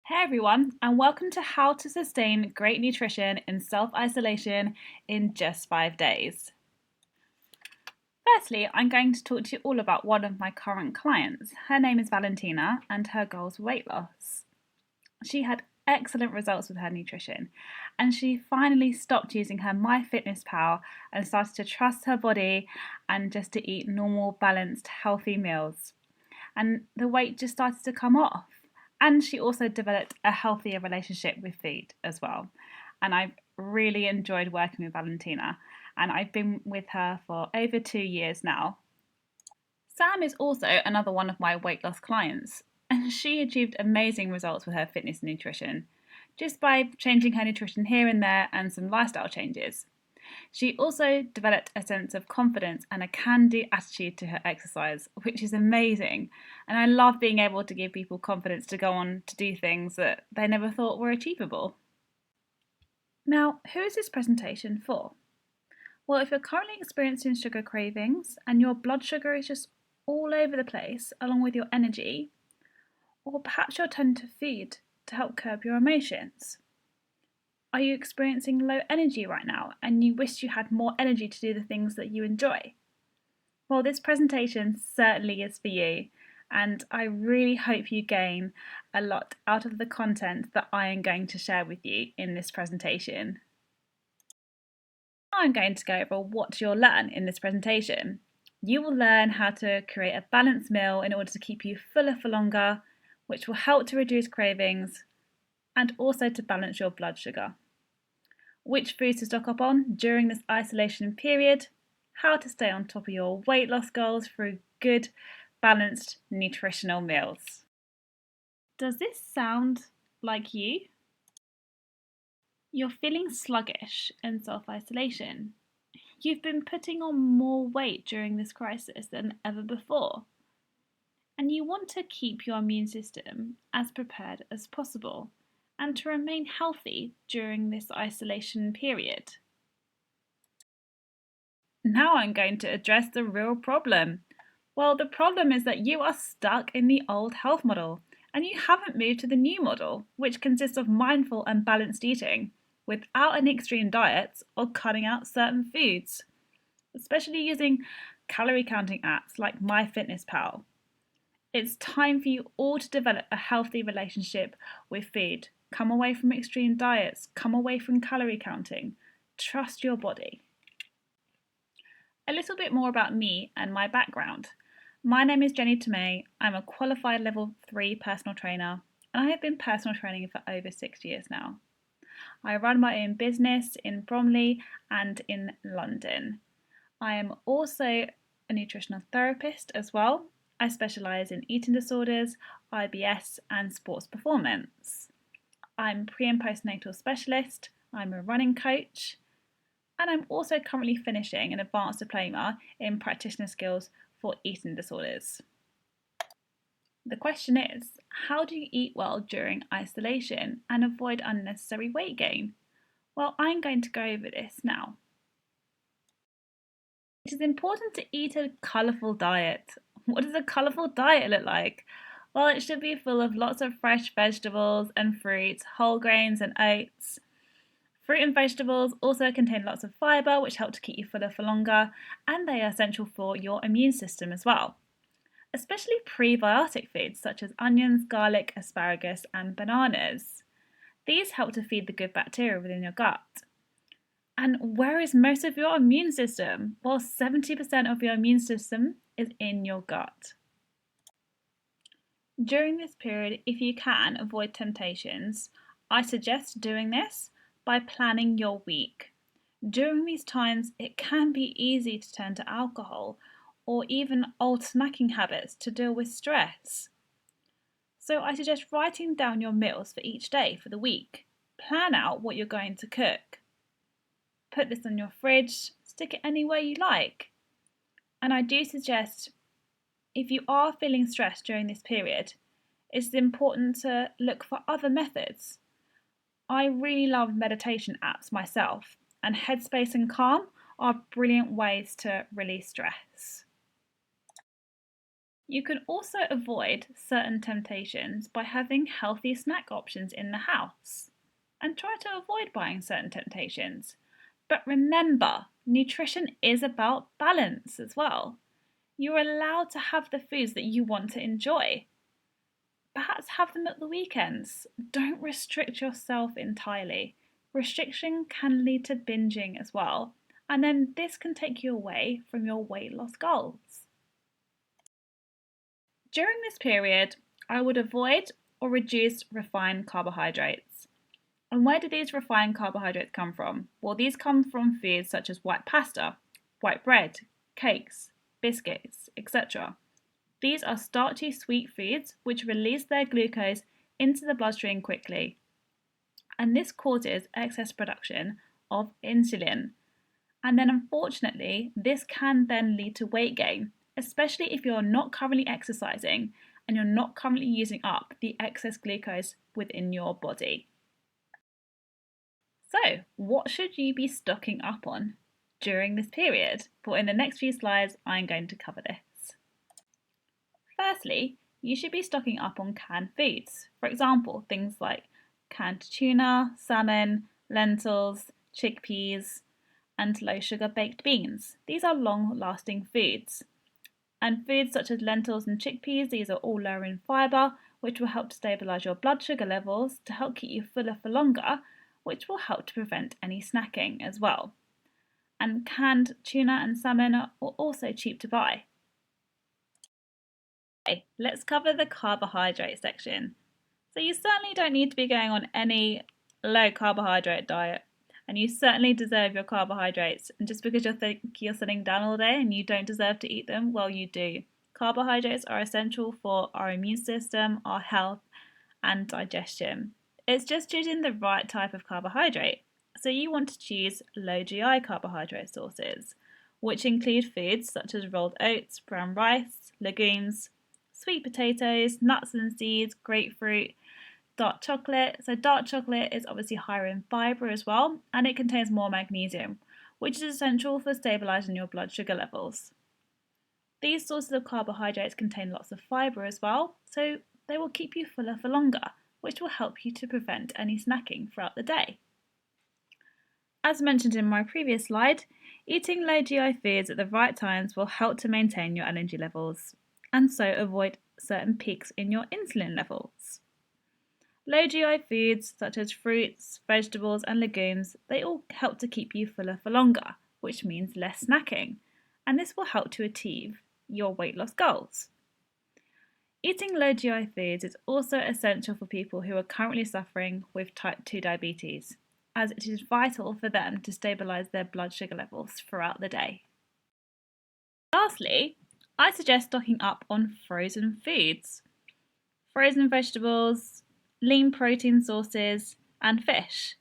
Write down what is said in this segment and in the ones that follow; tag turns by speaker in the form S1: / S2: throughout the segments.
S1: Hey everyone, and welcome to How to Sustain Great Nutrition in Self-Isolation in Just 5 Days. Firstly, I'm going to talk to you all about one of my current clients. Her name is Valentina, and her goal is weight loss. She had excellent results with her nutrition, and she finally stopped using her MyFitnessPal and started to trust her body and just to eat normal, balanced, healthy meals. And the weight just started to come off. And she also developed a healthier relationship with food as well. And I've really enjoyed working with Valentina, and I've been with her for over 2 years now. Sam is also another one of my weight loss clients, and she achieved amazing results with her fitness and nutrition just by changing her nutrition here and there and some lifestyle changes. She also developed a sense of confidence and a can do attitude to her exercise, which is amazing. And I love being able to give people confidence to go on to do things that they never thought were achievable. Now, who is this presentation for? Well, if you're currently experiencing sugar cravings and your blood sugar is just all over the place, along with your energy, or perhaps you're turning to food to help curb your emotions. Are you experiencing low energy right now and you wish you had more energy to do the things that you enjoy? Well, this presentation certainly is for you, and I really hope you gain a lot out of the content that I am going to share with you in this presentation. Now I'm going to go over what you'll learn in this presentation. You will learn how to create a balanced meal in order to keep you fuller for longer, which will help to reduce cravings and also to balance your blood sugar. Which foods to stock up on during this isolation period, how to stay on top of your weight loss goals through good, balanced, nutritional meals. Does this sound like you? You're feeling sluggish in self isolation. You've been putting on more weight during this crisis than ever before. And you want to keep your immune system as prepared as possible and to remain healthy during this isolation period. Now I'm going to address the real problem. Well, the problem is that you are stuck in the old health model and you haven't moved to the new model, which consists of mindful and balanced eating without any extreme diets or cutting out certain foods, especially using calorie counting apps like MyFitnessPal. It's time for you all to develop a healthy relationship with food. Come away from extreme diets, come away from calorie counting. Trust your body. A little bit more about me and my background. My name is Jenny Tomei. I'm a qualified level 3 personal trainer, and I have been personal training for over 6 years now. I run my own business in Bromley and in London. I am also a nutritional therapist as well. I specialise in eating disorders, IBS, and sports performance. I'm pre and postnatal specialist. I'm a running coach, and I'm also currently finishing an advanced diploma in practitioner skills for eating disorders. The question is, how do you eat well during isolation and avoid unnecessary weight gain? Well, I'm going to go over this now. It is important to eat a colourful diet. What does a colourful diet look like? Well, it should be full of lots of fresh vegetables and fruits, whole grains and oats. Fruit and vegetables also contain lots of fibre, which help to keep you fuller for longer, and they are essential for your immune system as well. Especially prebiotic foods such as onions, garlic, asparagus, and bananas. These help to feed the good bacteria within your gut. And where is most of your immune system? Well, 70% of your immune system is in your gut. During this period, if you can avoid temptations, I suggest doing this by planning your week. During these times, it can be easy to turn to alcohol or even old snacking habits to deal with stress. So I suggest writing down your meals for each day for the week. Plan out what you're going to cook. Put this on your fridge, stick it anywhere you like. And I do suggest, if you are feeling stressed during this period, it's important to look for other methods. I really love meditation apps myself, and Headspace and Calm are brilliant ways to release stress. You can also avoid certain temptations by having healthy snack options in the house and try to avoid buying certain temptations. But remember, nutrition is about balance as well. You're allowed to have the foods that you want to enjoy. Perhaps have them at the weekends. Don't restrict yourself entirely. Restriction can lead to binging as well, and then this can take you away from your weight loss goals. During this period, I would avoid or reduce refined carbohydrates. And where do these refined carbohydrates come from? Well, these come from foods such as white pasta, white bread, cakes, biscuits, etc. These are starchy sweet foods which release their glucose into the bloodstream quickly. And this causes excess production of insulin. And then unfortunately, this can then lead to weight gain, especially if you're not currently exercising and you're not currently using up the excess glucose within your body. So, what should you be stocking up on during this period? Well, in the next few slides, I'm going to cover this. Firstly, you should be stocking up on canned foods. For example, things like canned tuna, salmon, lentils, chickpeas, and low sugar baked beans. These are long lasting foods. And foods such as lentils and chickpeas, these are all lower in fibre, which will help to stabilise your blood sugar levels to help keep you fuller for longer, which will help to prevent any snacking as well. And canned tuna and salmon are also cheap to buy. Okay, let's cover the carbohydrate section. So you certainly don't need to be going on any low carbohydrate diet, and you certainly deserve your carbohydrates. And just because you think you're sitting down all day and you don't deserve to eat them, well, you do. Carbohydrates are essential for our immune system, our health, and digestion. It's just choosing the right type of carbohydrate. So you want to choose low GI carbohydrate sources, which include foods such as rolled oats, brown rice, legumes, sweet potatoes, nuts and seeds, grapefruit, dark chocolate. So dark chocolate is obviously higher in fibre as well, and it contains more magnesium, which is essential for stabilising your blood sugar levels. These sources of carbohydrates contain lots of fibre as well, so they will keep you fuller for longer, which will help you to prevent any snacking throughout the day. As mentioned in my previous slide, eating low GI foods at the right times will help to maintain your energy levels and so avoid certain peaks in your insulin levels. Low GI foods such as fruits, vegetables and legumes, they all help to keep you fuller for longer, which means less snacking, and this will help to achieve your weight loss goals. Eating low GI foods is also essential for people who are currently suffering with type 2 diabetes, as it is vital for them to stabilise their blood sugar levels throughout the day. Lastly, I suggest stocking up on frozen foods. Frozen vegetables, lean protein sources, and fish.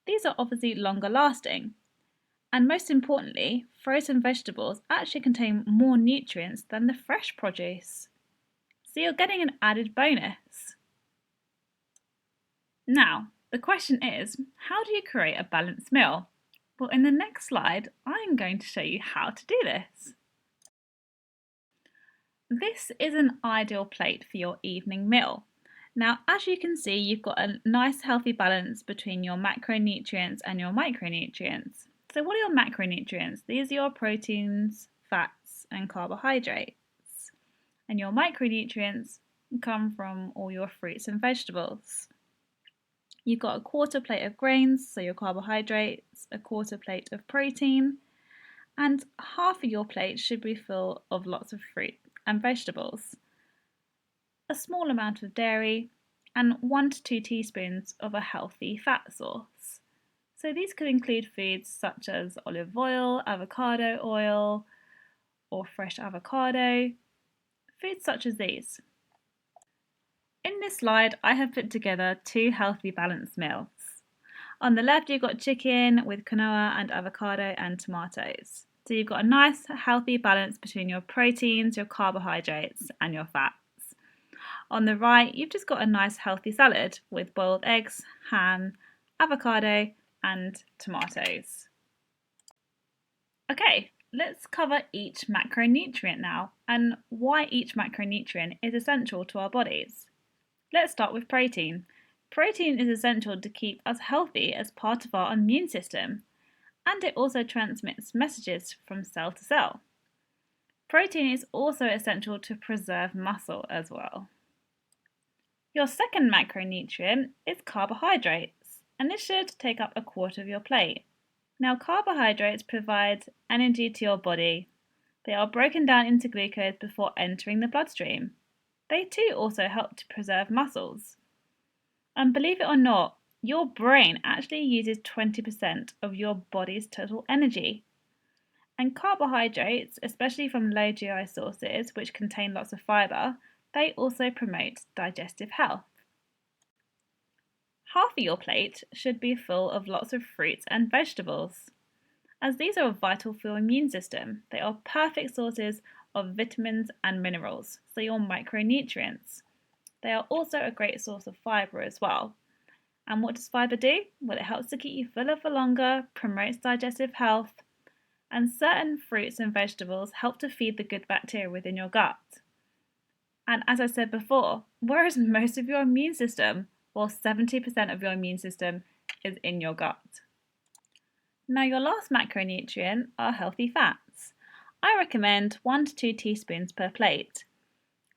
S1: These are obviously longer lasting. And most importantly, frozen vegetables actually contain more nutrients than the fresh produce. So you're getting an added bonus. Now, the question is, how do you create a balanced meal? Well, in the next slide, I'm going to show you how to do this. This is an ideal plate for your evening meal. Now, as you can see, you've got a nice healthy balance between your macronutrients and your micronutrients. So what are your macronutrients? These are your proteins, fats, and carbohydrates. And your micronutrients come from all your fruits and vegetables. You've got a quarter plate of grains, so your carbohydrates, a quarter plate of protein, and half of your plate should be full of lots of fruit and vegetables, a small amount of dairy, and 1 to 2 teaspoons of a healthy fat source. So these could include foods such as olive oil, avocado oil, or fresh avocado, foods such as these. In this slide, I have put together 2 healthy balanced meals. On the left, you've got chicken with quinoa and avocado and tomatoes. So you've got a nice healthy balance between your proteins, your carbohydrates, and your fats. On the right, you've just got a nice healthy salad with boiled eggs, ham, avocado, and tomatoes. Okay, Let's cover each macronutrient now and why each macronutrient is essential to our bodies. Let's start with protein. Protein is essential to keep us healthy as part of our immune system, and it also transmits messages from cell to cell. Protein is also essential to preserve muscle as well. Your second macronutrient is carbohydrates, and this should take up a quarter of your plate. Now, carbohydrates provide energy to your body. They are broken down into glucose before entering the bloodstream. They too also help to preserve muscles. And believe it or not, your brain actually uses 20% of your body's total energy. And carbohydrates, especially from low GI sources which contain lots of fibre, they also promote digestive health. Half of your plate should be full of lots of fruits and vegetables, as these are vital for your immune system. They are perfect sources of vitamins and minerals, so your micronutrients. They are also a great source of fibre as well. And what does fibre do? Well, it helps to keep you fuller for longer, promotes digestive health, and certain fruits and vegetables help to feed the good bacteria within your gut. And as I said before, where is most of your immune system? Well, 70% of your immune system is in your gut. Now, your last macronutrient are healthy fats. I recommend 1 to 2 teaspoons per plate.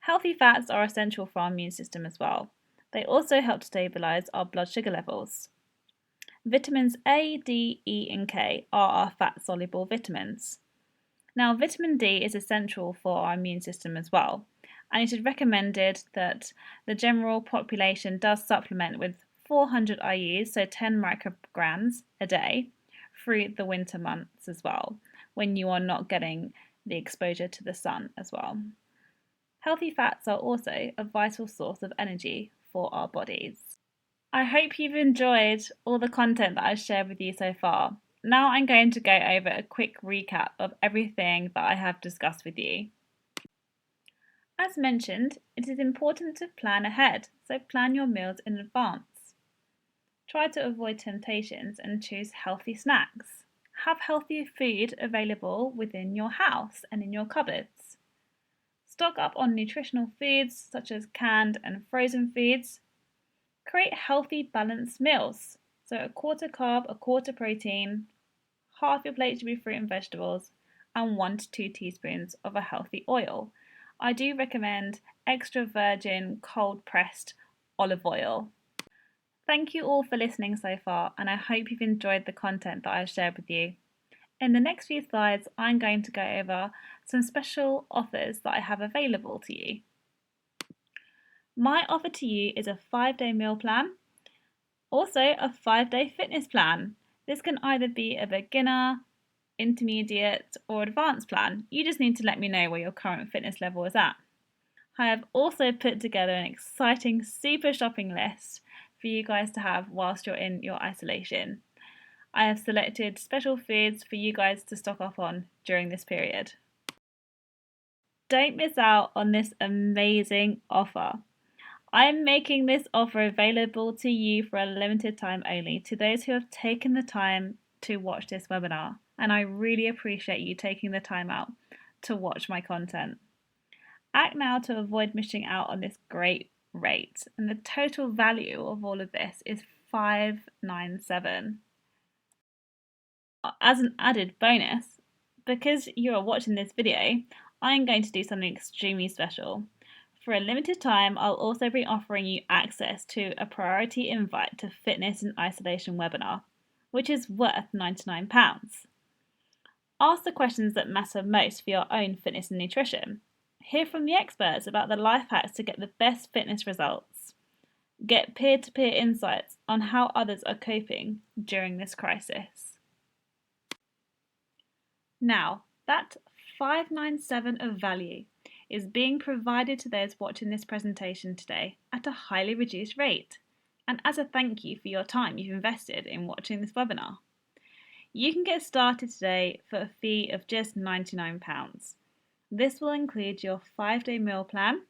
S1: Healthy fats are essential for our immune system as well. They also help to stabilise our blood sugar levels. Vitamins A, D, E, and K are our fat-soluble vitamins. Now, vitamin D is essential for our immune system as well, and it is recommended that the general population does supplement with 400 IUs, so 10 micrograms a day, through the winter months as well, when you are not getting the exposure to the sun as well. Healthy fats are also a vital source of energy for our bodies. I hope you've enjoyed all the content that I've shared with you so far. Now I'm going to go over a quick recap of everything that I have discussed with you. As mentioned, it is important to plan ahead, so plan your meals in advance. Try to avoid temptations and choose healthy snacks. Have healthy food available within your house and in your cupboards. Stock up on nutritional foods such as canned and frozen foods. Create healthy, balanced meals, so a quarter carb, a quarter protein, half your plate should be fruit and vegetables, and 1 to 2 teaspoons of a healthy oil. I do recommend extra virgin cold pressed olive oil. Thank you all for listening so far, and I hope you've enjoyed the content that I've shared with you. In the next few slides, I'm going to go over some special offers that I have available to you. My offer to you is a 5-day meal plan, also a 5-day fitness plan. This can either be a beginner, intermediate, or advanced plan. You just need to let me know where your current fitness level is at. I have also put together an exciting super shopping list for you guys to have whilst you're in your isolation. I have selected special foods for you guys to stock up on during this period. Don't miss out on this amazing offer. I am making this offer available to you for a limited time only to those who have taken the time to watch this webinar, and I really appreciate you taking the time out to watch my content. Act now to avoid missing out on this great rate, and the total value of all of this is $597. As an added bonus, because you are watching this video, I'm going to do something extremely special. For a limited time, I'll also be offering you access to a priority invite to Fitness in Isolation webinar, which is worth £99. Ask the questions that matter most for your own fitness and nutrition. Hear from the experts about the life hacks to get the best fitness results. Get peer-to-peer insights on how others are coping during this crisis. Now, that $597 of value is being provided to those watching this presentation today at a highly reduced rate, and as a thank you for your time you've invested in watching this webinar. You can get started today for a fee of just £99. This will include your 5-day meal plan,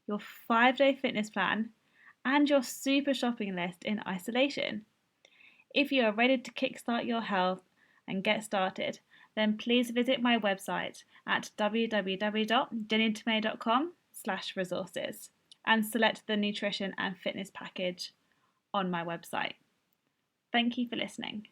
S1: your 5-day fitness plan, and your super shopping list in isolation. If you are ready to kickstart your health and get started, then please visit my website at www.jennytomei.com/resources and select the nutrition and fitness package on my website. Thank you for listening.